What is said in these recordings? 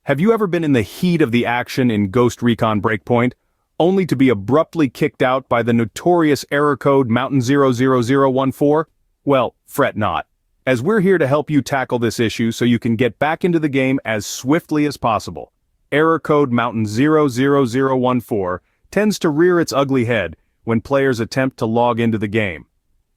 Have you ever been in the heat of the action in Recon Breakpoint, only to be abruptly kicked out by the notorious error code mountain-00014? Well, fret not, as we're here to help you tackle this issue so you can get back into the game as swiftly as possible. Error code mountain-00014 tends to rear its ugly head when players attempt to log into the game.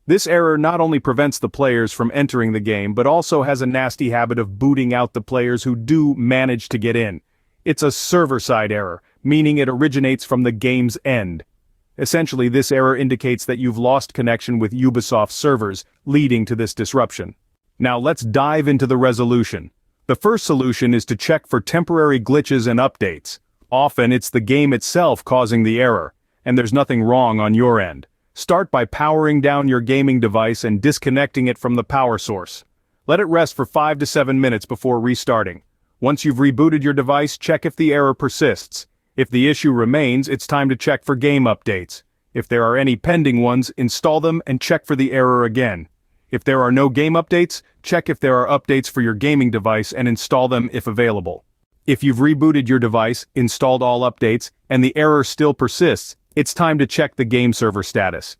This error not only prevents the players from entering the game but also has a nasty habit of booting out the players who do manage to get in. It's a server-side error, meaning it originates from the game's end. Essentially, this error indicates that you've lost connection with Ubisoft servers, leading to this disruption. Now let's dive into the resolution. The first solution is to check for temporary glitches and updates. Often it's the game itself causing the error, and there's nothing wrong on your end. Start by powering down your gaming device and disconnecting it from the power source. Let it rest for 5 to 7 minutes before restarting. Once you've rebooted your device, check if the error persists. If the issue remains, it's time to check for game updates. If there are any pending ones, install them and check for the error again. If there are no game updates, check if there are updates for your gaming device and install them if available. If you've rebooted your device, installed all updates, and the error still persists, it's time to check the game server status.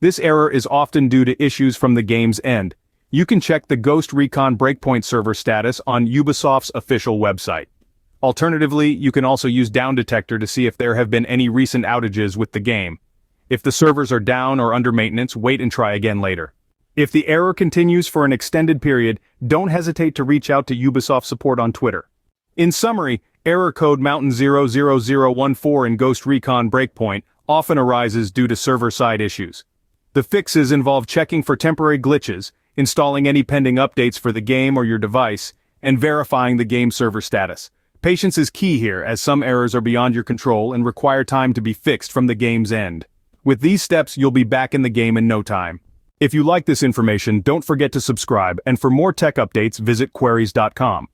This error is often due to issues from the game's end. You can check the Recon Breakpoint server status on Ubisoft's official website. Alternatively, you can also use Down Detector to see if there have been any recent outages with the game. If the servers are down or under maintenance, wait and try again later. If the error continues for an extended period, don't hesitate to reach out to Ubisoft support on Twitter. In summary, error code mountain-00014 in Recon Breakpoint often arises due to server-side issues. The fixes involve checking for temporary glitches, installing any pending updates for the game or your device, and verifying the game server status. Patience is key here, as some errors are beyond your control and require time to be fixed from the game's end. With these steps, you'll be back in the game in no time. If you like this information, don't forget to subscribe, and for more tech updates, visit queries.com.